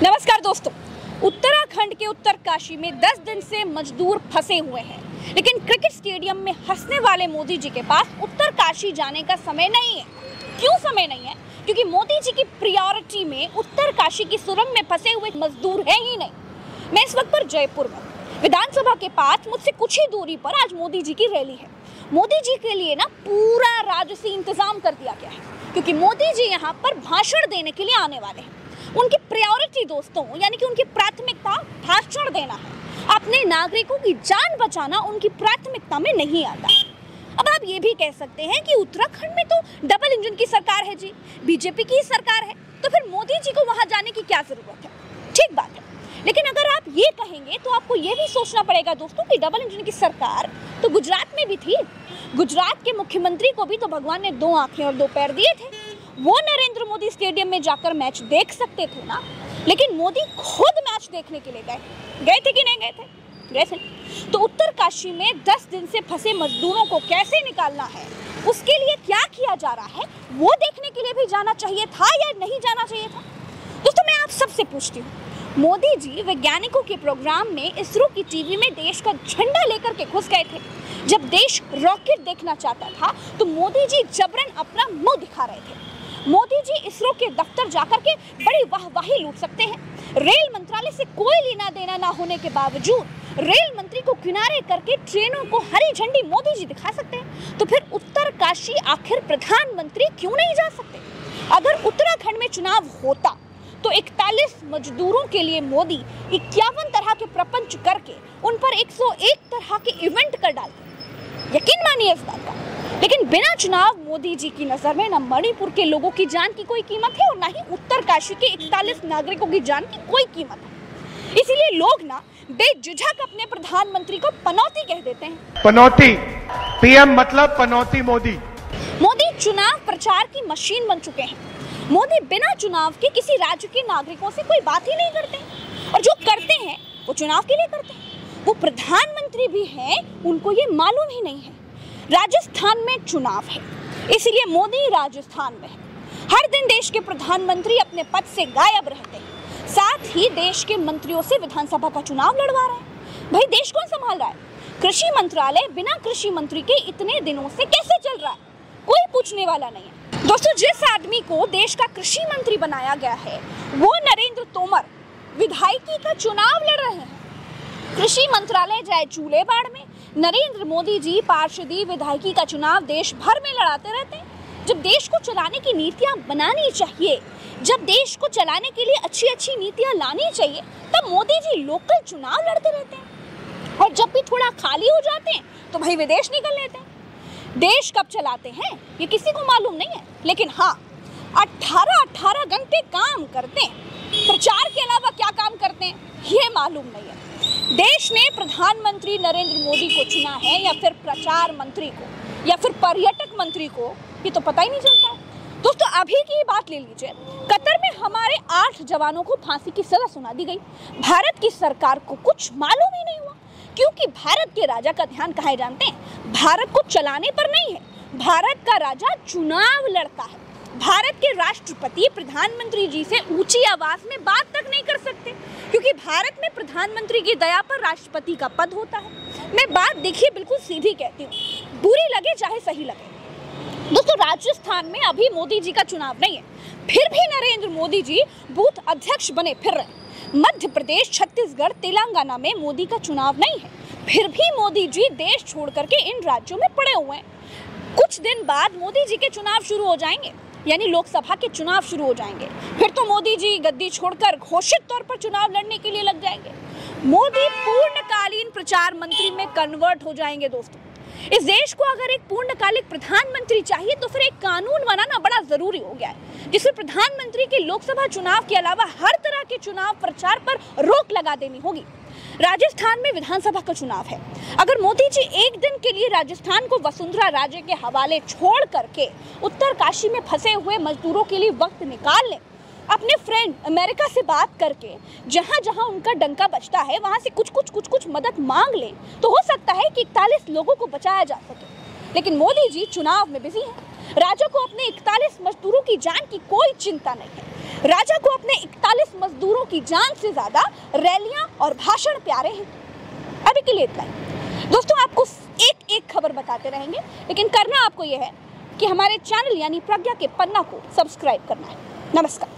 नमस्कार दोस्तों, उत्तराखंड के उत्तरकाशी में 10 दिन से मजदूर फंसे हुए हैं, लेकिन क्रिकेट स्टेडियम में हंसने वाले मोदी जी के पास उत्तरकाशी जाने का समय नहीं है। क्यों समय नहीं है? क्योंकि मोदी जी की प्रायोरिटी में उत्तरकाशी की सुरंग में फंसे हुए मजदूर है ही नहीं। मैं इस वक्त पर जयपुर में विधानसभा के पास मुझसे कुछ ही दूरी पर आज मोदी जी की रैली है। मोदी जी के लिए ना पूरा राजसी इंतजाम कर दिया गया है, क्योंकि मोदी जी यहाँ पर भाषण देने के लिए आने वाले हैं। उनकी प्रायोरिटी दोस्तों, यानी कि उनकी प्राथमिकता भाषण देना है। अपने नागरिकों की जान बचाना उनकी प्राथमिकता में नहीं आता। अब आप ये भी कह सकते हैं कि उत्तराखंड में तो डबल इंजन की सरकार है जी, बीजेपी की सरकार है, तो फिर मोदी जी को वहां जाने की क्या जरूरत है? ठीक बात है, लेकिन अगर आप ये कहेंगे तो आपको ये भी सोचना पड़ेगा दोस्तों कि डबल इंजन की सरकार तो गुजरात में भी थी। गुजरात के मुख्यमंत्री को भी तो भगवान ने 2 आंखें और 2 पैर दिए थे। वो नरेंद्र मोदी स्टेडियम में जाकर मैच देख सकते थे ना, लेकिन मोदी खुद मैच देखने के लिए गए थे कि नहीं गए थे? गए थे। तो उत्तरकाशी में 10 दिन से फंसे मजदूरों को कैसे निकालना है, उसके लिए क्या किया जा रहा है, वो देखने के लिए भी जाना चाहिए था या नहीं जाना चाहिए था? दोस्तों, मैं आप सबसे पूछती हूँ, मोदी जी वैज्ञानिकों के प्रोग्राम में इसरो की टीवी में देश का झंडा लेकर के घुस गए थे। जब देश रॉकेट देखना चाहता था तो मोदी जी जबरन अपना मुंह दिखा रहे थे। मोदी जी इसरो के दफ्तर जाकर के बड़ी वाहवाही लूट सकते हैं। रेल मंत्रालय से कोई लेना देना ना होने के बावजूद रेल मंत्री को किनारे करके ट्रेनों को हरी झंडी मोदी जी दिखा सकते हैं। तो फिर उत्तरकाशी आखिर प्रधानमंत्री क्यों नहीं जा सकते? अगर उत्तराखंड में चुनाव होता तो 41 मजदूरों के लिए मोदी 51 तरह के प्रपंच करके उन पर 101 तरह के इवेंट कर डालते। यकीन मानिए इस बात का। लेकिन बिना चुनाव मोदी जी की नजर में न मणिपुर के लोगों की जान की कोई कीमत है और ना ही उत्तरकाशी के 41 नागरिकों की जान की कोई कीमत है। इसीलिए लोग ना बेझिझक अपने प्रधानमंत्री को पनौती कह देते हैं। पनौती, पीएम मतलब पनौती मोदी। मोदी चुनाव प्रचार की मशीन बन चुके हैं। मोदी बिना चुनाव के किसी राज्य के नागरिकों से कोई बात ही नहीं करते, और जो करते हैं वो चुनाव के लिए करते हैं। वो प्रधानमंत्री भी हैं, उनको ये मालूम ही नहीं है। राजस्थान में चुनाव है, इसलिए मोदी राजस्थान में है। हर दिन देश के प्रधानमंत्री अपने पद से गायब रहते हैं, साथ ही देश के मंत्रियों से विधानसभा का चुनाव लड़वा रहे हैं। भाई, देश कौन संभाल रहा है? कृषि मंत्रालय बिना कृषि मंत्री के इतने दिनों से कैसे चल रहा है? कोई पूछने वाला नहीं है। दोस्तों, जिस आदमी को देश का कृषि मंत्री बनाया गया है वो नरेंद्र तोमर विधायकी का चुनाव लड़ रहे हैं। कृषि मंत्रालय जाए चूल्हे बाड़ में, नरेंद्र मोदी जी पार्षदी विधायकी का चुनाव देश भर में लड़ाते रहते हैं। जब देश को चलाने की नीतियां बनानी चाहिए, जब देश को चलाने के लिए अच्छी अच्छी नीतियां लानी चाहिए, तब मोदी जी लोकल चुनाव लड़ते रहते हैं। और जब भी थोड़ा खाली हो जाते हैं तो भाई विदेश निकल लेते हैं। देश कब चलाते हैं ये किसी को मालूम नहीं है, लेकिन हाँ, 18 घंटे काम करते हैं। प्रचार के अलावा क्या काम करते हैं ये मालूम नहीं है। देश ने प्रधानमंत्री नरेंद्र मोदी को चुना है या फिर प्रचार मंत्री को या फिर पर्यटक मंत्री को, ये तो पता ही नहीं चलता है। दोस्तों, अभी की बात ले लीजिए, कतर में हमारे 8 जवानों को फांसी की सजा सुना दी गई। भारत की सरकार को कुछ मालूम ही नहीं हुआ, क्योंकि भारत के राजा का ध्यान कहाँ है जानते हैं? भारत को चलाने पर नहीं है। भारत का राजा चुनाव लड़ता है। भारत के राष्ट्रपति प्रधानमंत्री जी से ऊंची आवाज में बात तक नहीं कर सकते, क्योंकि भारत में प्रधानमंत्री की दया पर राष्ट्रपति का पद होता है। मैं बात देखिए बिल्कुल सीधी कहती हूँ, बुरी लगे चाहे सही लगे। दोस्तों, राजस्थान में अभी मोदी जी का चुनाव नहीं है, फिर भी नरेंद्र मोदी जी बूथ अध्यक्ष बने फिर रहे। मध्य प्रदेश, छत्तीसगढ़, तेलंगाना में मोदी का चुनाव नहीं है, फिर भी मोदी जी देश छोड़ करके इन राज्यों में पड़े हुए हैं। कुछ दिन बाद मोदी जी के चुनाव शुरू हो जाएंगे, यानी लोकसभा के चुनाव शुरू हो जाएंगे। फिर तो मोदी जी गद्दी छोड़कर घोषित तौर पर चुनाव लड़ने के लिए लग जाएंगे। मोदी पूर्णकालीन प्रचार मंत्री में कन्वर्ट हो जाएंगे। दोस्तों, इस देश को अगर एक पूर्णकालिक प्रधानमंत्री चाहिए तो फिर एक कानून बनाना बड़ा जरूरी हो गया है, जिसमें प्रधानमंत्री के लोकसभा चुनाव के अलावा हर तरह के चुनाव प्रचार पर रोक लगा देनी होगी। राजस्थान में विधानसभा का चुनाव है। अगर मोदी जी एक दिन के लिए राजस्थान को वसुंधरा राजे के हवाले छोड़ करके उत्तरकाशी में फंसे हुए मजदूरों के लिए वक्त निकाल लें, अपने फ्रेंड अमेरिका से बात करके जहां जहां उनका डंका बजता है वहां से कुछ मदद मांग लें, तो हो सकता है कि 41 लोगों को बचाया जा सके। लेकिन मोदी जी चुनाव में बिजी हैं। राजा को अपने 41 मजदूरों की जान की कोई चिंता नहीं है। राजा को अपने 41 मजदूरों की जान से ज्यादा रैलियां और भाषण प्यारे हैं। अभी के लिए इतना ही। दोस्तों, आपको एक एक खबर बताते रहेंगे, लेकिन करना आपको यह है कि हमारे चैनल यानी प्रज्ञा के पन्ना को सब्सक्राइब करना है। नमस्कार।